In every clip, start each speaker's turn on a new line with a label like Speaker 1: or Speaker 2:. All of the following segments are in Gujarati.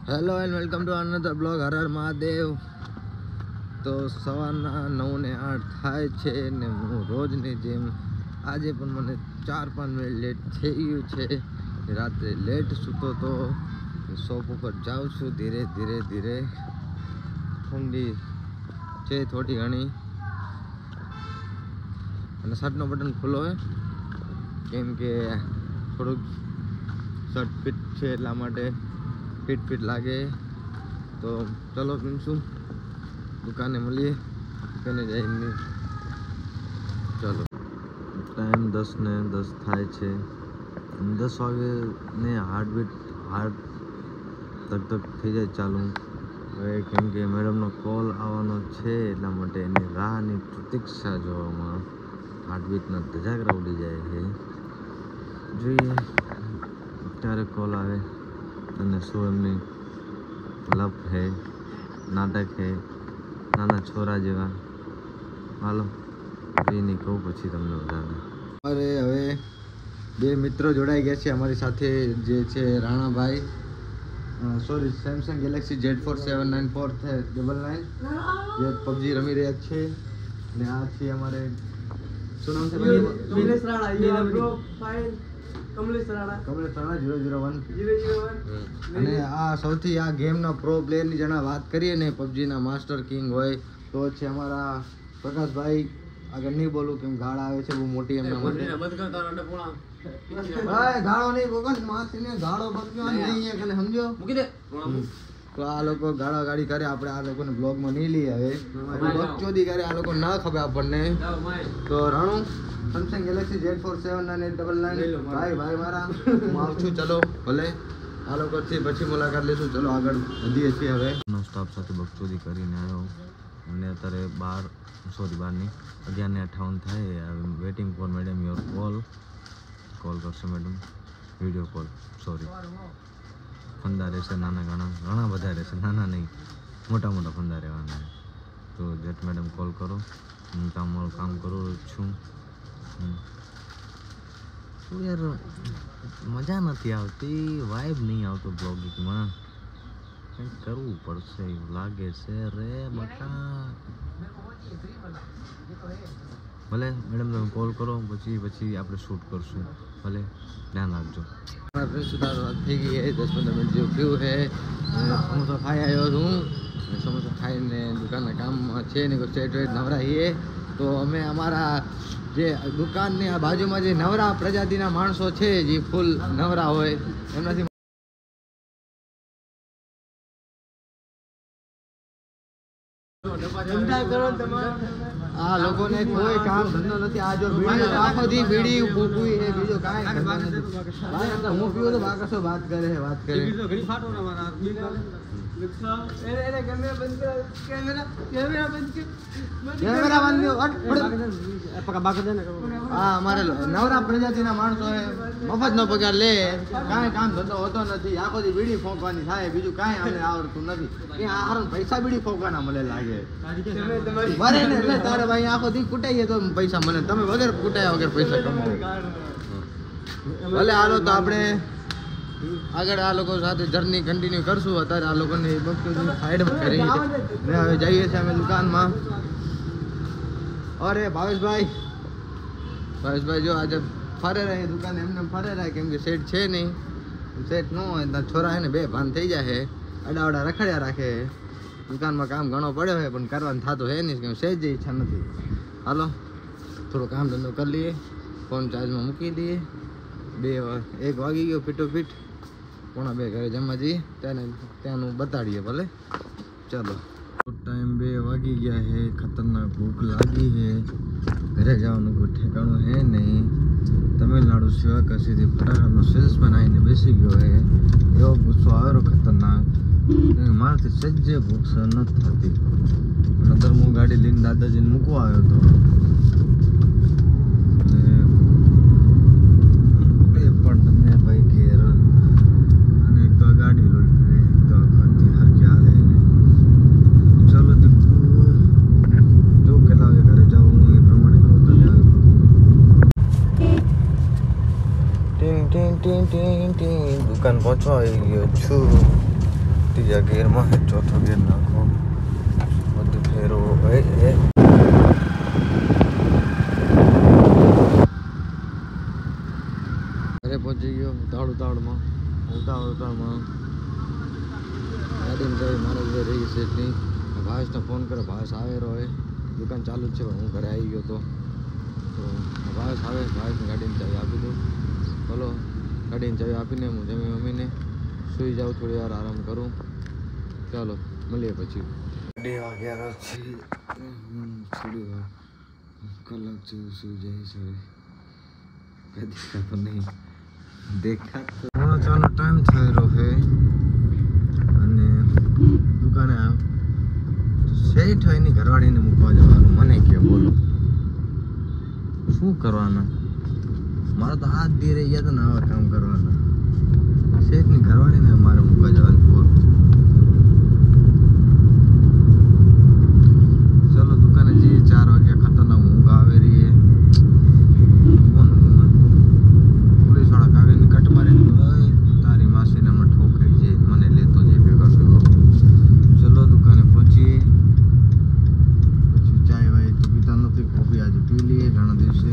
Speaker 1: Hello and welcome to another blog હર હર મહાદેવ. તો સવારના 9 ને 8 થાય છે ને હું રોજની જેમ આજે પણ મને 4-5 મિનિટ લેટ થઈ ગયું છે. રાત્રે લેટ સૂતો તો શોપ ઉપર જાઉં છું ધીરે ધીરે. ઠંડી છે થોડી ઘણી અને શર્ટનો બટન ખુલ્લો હોય કેમ કે થોડુંક શર્ટ ફિટ છે એટલા માટે ફિટ લાગે. તો ચલો પીશું દુકાને મળીએ દુકાને જઈને. ચલો ટાઈમ 10 ને 10 થાય છે. 10 વાગે ને હાર્ટ ધક થઈ જાય ચાલુ. હવે કેમ કે મેડમનો કોલ આવવાનો છે એટલા માટે એની રાહની પ્રતીક્ષા જોવામાં હાર્ટબીટના ધજાગરા ઉડી જાય છે. જોઈએ ક્યારે કોલ આવે અને શું એમની લપ હે નાટક હે નાના છોરા જેવા. હાલો જોઈને કહું પછી તમને બધાને. અરે હવે બે મિત્રો જોડાઈ ગયા છે અમારી સાથે જે છે Ranabhai, sorry Samsung Galaxy Z4 794 જે પબજી રમી રહ્યા છે. અને આ છે અમારે શું નામ છે ભાઈ? કમલેશ રાણા 001. અને આ સૌથી આ ગેમના પ્રો પ્લેયરની જણા વાત કરીએ ને પબજીના માસ્ટર કિંગ હોય તો છે અમારા પ્રકાશભાઈ. આગળ નહીં બોલું કેમ ગાળ આવે છે બહુ મોટી એમના માટે. ગાળો નહીં ભગવાન માસીને ગાળો બક્યો નહીં કને સમજો મૂકી દે. તો આ લોકો ગાળા ગાડી કરે આપણે આ લોકોને બ્લોગમાં નહીં લઈએ. હવે બકચોદી કરે આ લોકો ના ખબર આપણને. તો રાણુ સેમસંગ ગેલેક્સી Z4 79899 ભાઈ મારા હું આવું છું. ચલો ભલે આ લોકો પછી મુલાકાત લેશું. ચલો આગળ વધીએ છીએ. હવે સ્ટાફ સાથે બકચોદી કરીને આવ્યો અને અત્યારે 12:ની 11:58 થાય. Waiting for madam your call કરશે મેડમ વિડીયો કોલ. સોરી ફંદા રહેશે નાના ઘણા બધા રહેશે, નાના નહીં મોટા ફંદા રહેવાના. તો જેટ મેડમ કોલ કરો. હું તમારું કામ કરું છું. શું યાર મજા નથી આવતી, વાઇબ નહીં આવતો બ્લોગિંગમાં. કંઈક કરવું પડશે એવું લાગે છે રે બકા. ભલે મેડમ તમે કોલ કરો પછી આપણે શૂટ કરશું. ભલે ધ્યાન રાખજો. થઈ ગઈ 10-15 મિનિટ જેવું થયું છે. સમોસા ખાઈ આવ્યો છું. સમોસા ખાઈને દુકાનના કામમાં છે ને સેટ નવરાઈએ. તો અમે અમારા જે દુકાનની આ બાજુમાં જે નવરા પ્રજાતિના માણસો છે જે ફૂલ નવરા હોય એમનાથી આ લોકોને કોઈ કામ ધંધો નથી. આ જો બીડી આખો દી બીડી ફૂકવી એ બીજો કાંઈ ધંધો નથી. હું પીવું તો બાકસો વાત કરે. હા અમારે નવરા પ્રજાતિના માણસો મફતનો પગાર લે, કાંઈ કામ ધંધો હોતો નથી. આખો દી બીડી ફોંકવાની થાય, બીજું કાંઈ અમને આવડતું નથી. પૈસા બીડી ફોંકવાના મને લાગે બરે ને. એટલે તારે ભાઈ આખો દી કૂટાઈએ તો પૈસા મળે. તમે વગર કૂટાયા વગર પૈસા કમાવો. ભલે હાલો તો આપણે આગળ આ લોકો સાથે જર્ની કન્ટિન્યુ કરશું. અત્યારે આ લોકોને સાઈડમાં કરી ને હવે જઈએ છીએ અમે દુકાનમાં. અરે ભાવેશભાઈ જો આજે ફરે રહે દુકાન એમને ફરે રહે કેમ કે સેટ છે નહીં. સેટ ન હોય તો છોરા હે ને બે ભાન થઈ જાય. અડાવડા રખડ્યા રાખે. દુકાનમાં કામ ઘણો પડ્યો છે પણ કરવાનું થતું હે નહીં કેમ સેજ જે ઈચ્છા નથી. હાલો થોડો કામ ધંધો કરી લઈએ, ફોન ચાર્જમાં મૂકી દઈએ. 1 વાગી ગયો ફીટોફીટ. 1:45 ઘરે જમવા જઈએ ત્યાંનું બતાડીએ ભલે. ચલો ટાઈમ 2 વાગી ગયા છે. ખતરનાક ભૂખ લાગી છે. ઘરે જવાનું કોઈ ઠેકાણું હે નહીં. તમિલનાડુ શિવાકાશીથી ફટાકડાનો સેલ્સમેન આવીને બેસી ગયો છે. એવો ગુસ્સો આવેલો ખતરનાક. મારાથી સજ્જે ભૂખ સહન નથી થતી. અંદર હું ગાડી લઈને દાદાજીને મૂકવા આવ્યો હતો. દુકાન પહોંચવા આવી ગયો છું. ત્રીજા ગેરમાં ચોથો ગેર નાખો બધું ફેરવો ઘરે પહોંચી ગયો ઉતાવળમાં ગાડીમાં જઈ મારે જે રહી છે એટલી ભાવેશને ફોન કરે ભાવેશ આવે હોય દુકાન ચાલુ જ છે હું ઘરે આવી ગયો તો ભાવેશ આવે ભાવેશની ગાડીની ચાવી આપી દઉં બોલો ગાડીની ચાવી આપીને હું જમી મમ્મીને સુઈ જાઉં થોડી વાર આરામ કરું ચાલો મળીએ પછી 2 વાગ્યા છે થોડી વાર કલાક જેવું સુઈ જાય છે કઈ દેખાતો નહીં દેખાતો ઘણો ચાલો ટાઈમ થઈ રહ્યો છે અને દુકાને શેઠ હોય ની ઘરવાળીને મૂકવા જવાનું મને કે બોલો શું કરવાના મારા તો હાથ દી રહી ગયા તો ને આવા કામ કરવાના શેઠની ઘરવાળીને મારે મૂકવા જવાનું બોલો ચલો દુકાને જઈએ 4 વાગ્યા ખતરનાક ઊંઘ આવે રહી હે પોલીસ વાળા કાગળની કટ મારીને તારી માસીને હમણાં ઠોકાઈ જાય મને લેતો જાય ભેગા ચલો દુકાને પહોંચીએ પછી ચાય વાય તો પીતા નથી કોફી આજે પી લઈએ ઘણા દિવસે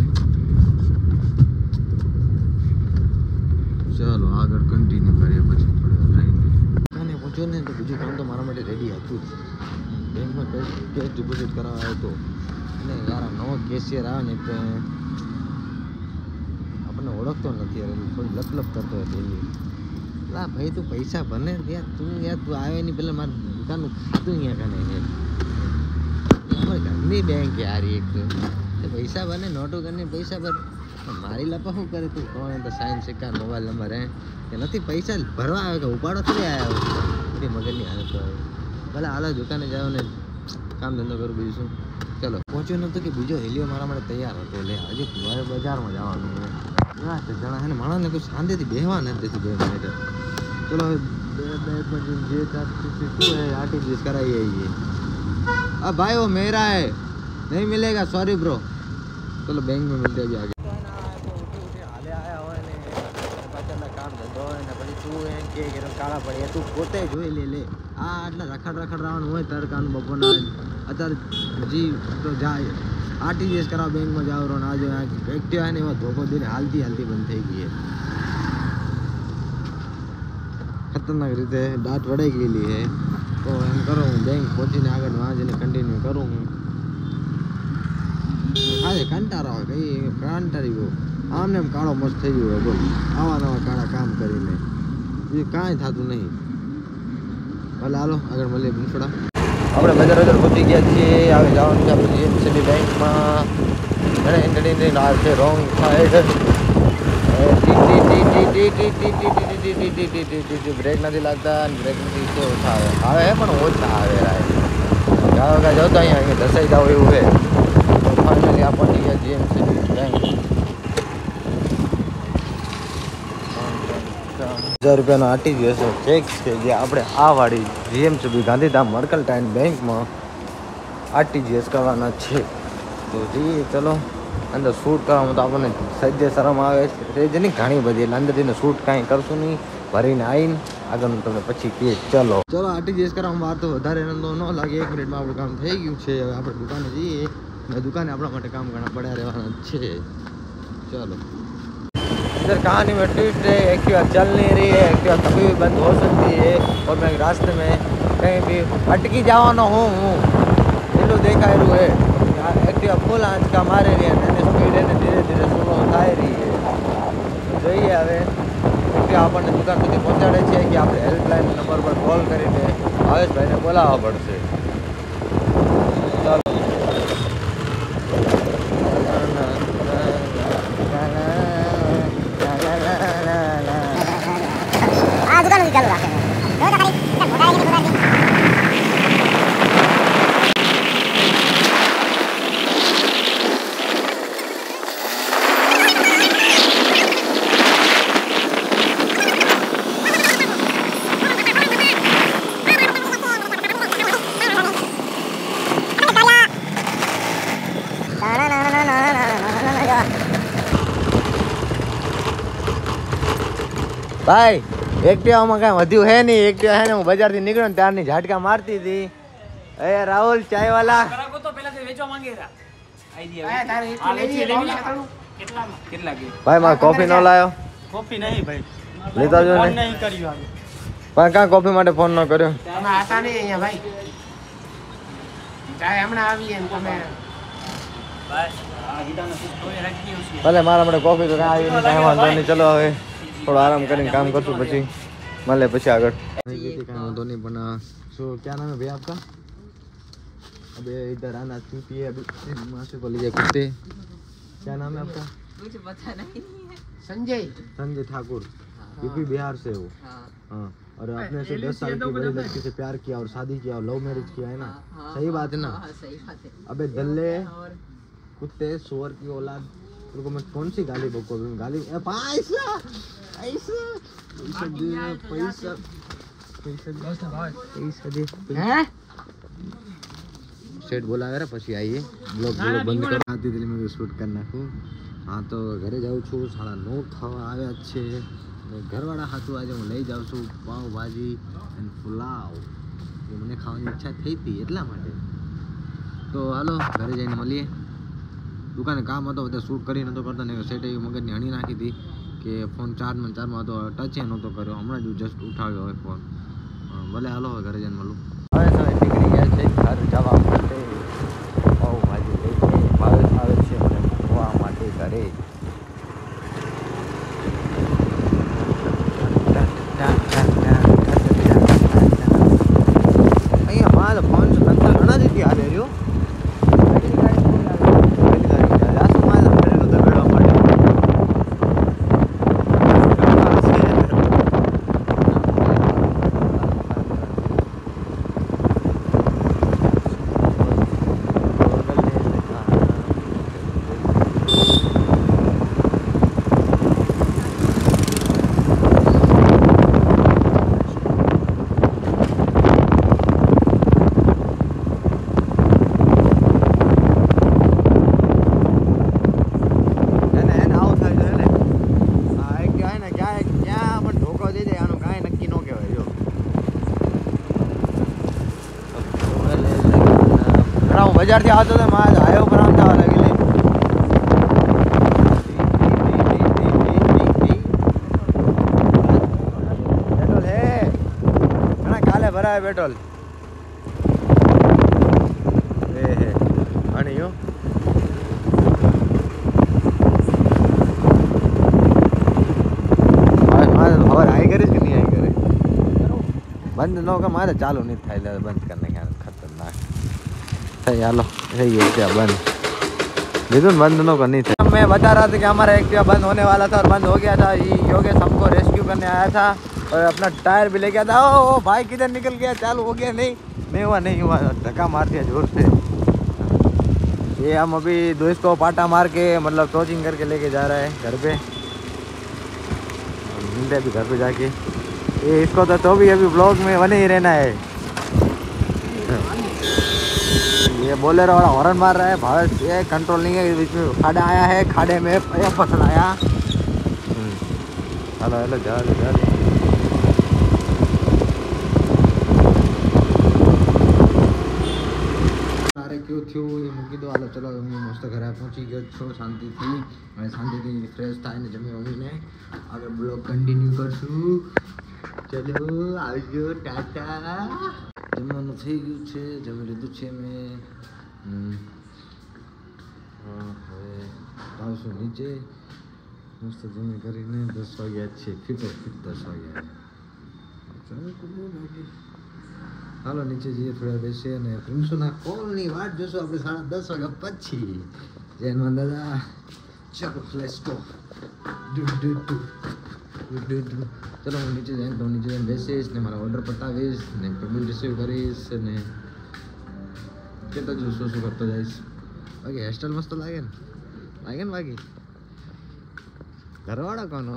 Speaker 1: ચાલો આગળ કન્ટિન્યુ કરીએ પછી થોડી વાર રહીને દુકાને પહોંચ્યો ને તો બીજું કામ તો મારા માટે રેડી હતું જ બેંકમાં કેશ ડિપોઝિટ કરાવવા આવ્યો હતો અને યાર નવો કેશિયર આવે ને તો આપણને ઓળખતો નથી યાર થોડી લપલપ કરતો હતો એવી લા ભાઈ તું પૈસા ભરને યાર તું આવે નહીં પહેલાં મારું દુકાનનું ખાતું અહીંયા કને અમારે ઘરની બેંક યાર એક પૈસા ભરને નોટો કરીને પૈસા ભર મારી લપા શું કરે તું કોણ તો સાઇન સિક્કા મોબાઈલ નંબર હે કે નથી પૈસા ભરવા આવે કે ઉપાડો થોડી આવ્યા બધી મગજની હાલત આવે ભલે હાલ દુકાને જાઓ ને કામ ધંધો કરું બીજું શું ચલો પહોંચ્યો નહોતો કે બીજો હેલિયો મારા માટે તૈયાર હતો એટલે હજુ મારે બજારમાં જવાનું હોય જણા છે ને માણસને કોઈ શાંતિથી બેહવા નથી દેતી 2 મિનિટ ચલો હવે 2 મિનિટ જે શું હે આરટીજીએસ કરાવી આવીએ अब भाई वो मेरा है नहीं मिलेगा सॉरी ब्रो चलो बैंक में मिलते अभी आगे કામ ધંધો હોય ને પછી તું એમ કે કાળા પડે તું પોતે જોઈ લે આ આટલા રખડ રહેવાનું હોય તડકાનું બપોરના અત્યારે હજી તો જાય આરટીજીએસ કરાવ બેંકમાં જાવ રહો ના જો એક્ટિવા ને એવા ધોકો દઈને હાલતી બંધ થઈ ગઈ ખતરનાક રીતે દાંત વડાઈ ગયેલી છે તો એમ કરો હું બેંક પહોંચીને આગળ વાંચીને કન્ટિન્યુ કરું હું આજે કંટાળો આવે કઈ કંટાળી ગયો આમને એમ કાળો મસ્ત થઈ ગયો બોલ આવા નવા કાળા કામ કરીને બીજું કાંઈ થતું નહીં ભલે હાલો આગળ મળીએ બનફોડા આપણે બજાર પહોંચી ગયા છીએ હવે જવાનું છે આપણે જીએમસીબી બેંકમાં છે રોંગ સાઈડ બ્રેક નથી લાગતા બ્રેક નથી તો ઓછા આવે પણ ઓછા આવે ગાવા જતો અહીંયા દસાઈ જાવ એવું છે તો ફાઇનલી આ પહોંચી ગયા જીએમસીબી બેંક 1000 રૂપિયાનો આરટીજીએસ ચેક છે જે આપણે આ વાળી જીએમસીબી ગાંધીધામ મર્કન્ટાઇલ બેંકમાં આરટીજીએસ કરવાના છે તો જઈએ ચલો અંદર શૂટ કરવામાં તો આપણને સજ્જે શરમ આવે છે જેની ઘણી બધી એટલે અંદર જઈને શૂટ કાંઈ કરશું નહીં ભરીને આવીને આગળનું તમને પછી કહે ચલો આરટીજીએસ કરવામાં વાર તો વધારે ન લાગે 1 મિનિટમાં આપણું કામ થઈ ગયું છે હવે આપણે દુકાને જઈએ અને દુકાને આપણા માટે કામ ઘણા પડ્યા રહેવાના છે चलो इधर कहानी में ट्विस्ट है एक्टिवा चल नहीं रही है एक्टिवा कभी भी बंद हो सकती है और मैं रास्ते में कहीं भी अटकी जावानो हूँ એટલું દેખાયેલું है एक्टिवा फुल आँच का मारे रही है स्पीड है धीरे धीरे स्लो થાય રહી है જોઈએ હવે एक्टिवा આપણને દુકાન સુધી પહોંચાડે છે કે આપણે હેલ્પલાઇન નંબર પર કોલ કરીને ભાવેશભાઈને બોલાવવા પડશે ચાલો ચાલુ રાખે ભાઈ એક્ટિવામાં કાંઈ વધ્યું હે નહીં. એક્ટિવા હે ને હું બજારથી નીકળ્યો ને ત્યારની ઝાટકા મારતી હતી. એ રાહુલ ચાય વાલા ભાઈ મારે કોફી ન લાયો.
Speaker 2: કોફી નહીં ભાઈ,
Speaker 1: લીધા જો ને
Speaker 2: નહીં કર્યું આગળ.
Speaker 1: પણ કાં કોફી માટે ફોન ન કર્યો.
Speaker 2: તમે આતા નહીં અહીંયા ભાઈ, ચાય હમણાં આવીએ ને તમે
Speaker 1: ભલે મારા માટે કોફી તો કાંઈ આવી નહીં, કાંઈ વાંધો નહીં. ચલો હવે થોડો આરામ કરીને કામ કરશું, પછી મળે પછી આગળ. कांई वांधो नहीं, पण सो क्या नाम है भैया आपका? अबे इधर आना चूती है, अभी मासी को लीजिए कुत्ते. क्या नाम है आपका?
Speaker 3: मुझे पता नहीं है।
Speaker 2: સંજય
Speaker 1: संजय ठाकुर, यूपी बिहार से हो. हाँ, और आपने से 10 साल की बड़ी लड़की से प्यार किया और शादी किया और लव मैरिज किया है ना? सही बात है ना?
Speaker 3: सही बात है।
Speaker 1: अबे दल्ले कुत्ते सुअर की औलाद, तुमको मैं कौन सी गाली बको? गाली पैसा पैसा पैसा दे, पैसा पैसा दे.
Speaker 2: હે
Speaker 1: सेट बोला है પછી આવીએ. બ્લોગ બંધ કરો. આથી દિલ્હી મેં શૂટ કરી નાખું. હા તો ઘરે જાઉં છું. 9:30 ખાવા આવ્યા જ છે. ઘરવાળા હાથું આજે હું લઈ જાઉં છું પાવભાજી અને પુલાવ. એ મને ખાવાની ઈચ્છા થઈ હતી એટલા માટે. તો હાલો ઘરે જઈને મળીએ. દુકાને કામ હતો, બધા શૂટ કરી નહોતો કરતો ને સેટ એવી મગજની હણી નાખી હતી કે ફોન ચાર્જમાં હતો, ટચે નહોતો કર્યો. હમણાં જ જસ્ટ ઉઠાવ્યો હોય ફોન. ભલે હાલો હવે ઘરે જઈને મળું. હવે તમે નીકળી ગયા છે ઘર જવા માટે. પાવભાજી લઈને ભાવેશ આવે છે મને મૂકવા માટે ઘરે. અહીંયા માલ 500 ઘણા જગ્યા હાલે રહ્યો. બજારથી આવતો તો મારા હાઈવે ઉપર આમ થવા લાગેલી. પેટ્રોલ હે ઘણા કાલે ભરાય પેટ્રોલ. એ હે અને યો મારે ખબર આઈ કરીશ કે નહીં આઈ કરે. બંધ ન કર, મારે ચાલુ નહીં થાય એટલે બંધ કરી નાખ્યા. ખતરનાક चलो सही है क्या बंद लेकिन बंद नो करनी थी. मैं बता रहा था कि हमारा एक्टिवा बंद होने वाला था और बंद हो गया था. योगेश हमको रेस्क्यू करने आया था और अपना टायर भी ले गया था. ओ भाई किधर निकल गया? चालू हो गया? नहीं हुआ धक्का मार दिया जोर से. ये हम अभी दोस्त को पाटा मार के मतलब टॉचिंग करके लेके जा रहा है घर पे. मिलते अभी घर पे जाके. ये इसको तो भी अभी ब्लॉग में बने ही रहना है. ये बोलेरो वाला हॉर्न मार रहा है. भावेश ये कंट्रोल नहीं है, बीच में खाड़ा आया है, खाड़े में फसल आया. हेलो हेलो जा अरे क्यों थी ये मूकी दो. हालो चलो હું મસ્ત ઘરે પહોંચી ગયો છું શાંતિથી. હવે શાંતિથી ફ્રેશ થઈને જમી વમીને આગળ બ્લોગ કન્ટિન્યુ કરશું. ચલો આવજો, ટાટા. જમવાનું થઈ ગયું છે, જમી લીધું છે મેં. હવે આવશું નીચે મસ્ત જમી કરીને. 10 વાગ્યા છે, ફિટ 10 વાગ્યા. હાલો નીચે જઈએ, થોડા બેસીએ અને પ્રિન્સોના કોલની વાટ જોશું આપણે 10:30 વાગ્યા પછી. જયન દાદા ચલો લેટ્સ ગો. ચલો હું નીચે જઈને તો નીચે જઈને બેસીશ ને મારા ઓર્ડર પતાવીશ ને પેમેન્ટ રિસીવ કરીશ ને કહેતો જો શું કરતો જઈશ. બાકી હેરસ્ટાઈલ મસ્ત લાગે ને બાકી ઘરવાળો કોનો.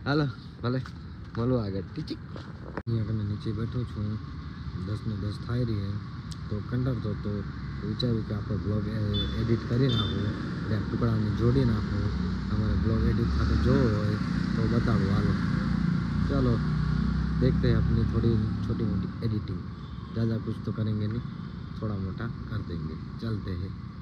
Speaker 1: હાલો ભલે મળું આગળ. ટીચી અહીંયા કને નીચે બેઠો છું. 10 ને 10 થાય રહી તો કંટાળતો હતો વિચાર્યું કે આપણે બ્લોગ એડિટ કરી નાખું, એટલે ટુકડાને જોડી નાખું. हमारे ब्लॉग एडिट था तो जो तो बता दो वालों. चलो देखते हैं अपनी थोड़ी छोटी मोटी एडिटिंग, ज़्यादा कुछ तो करेंगे नहीं, थोड़ा मोटा कर देंगे. चलते हैं.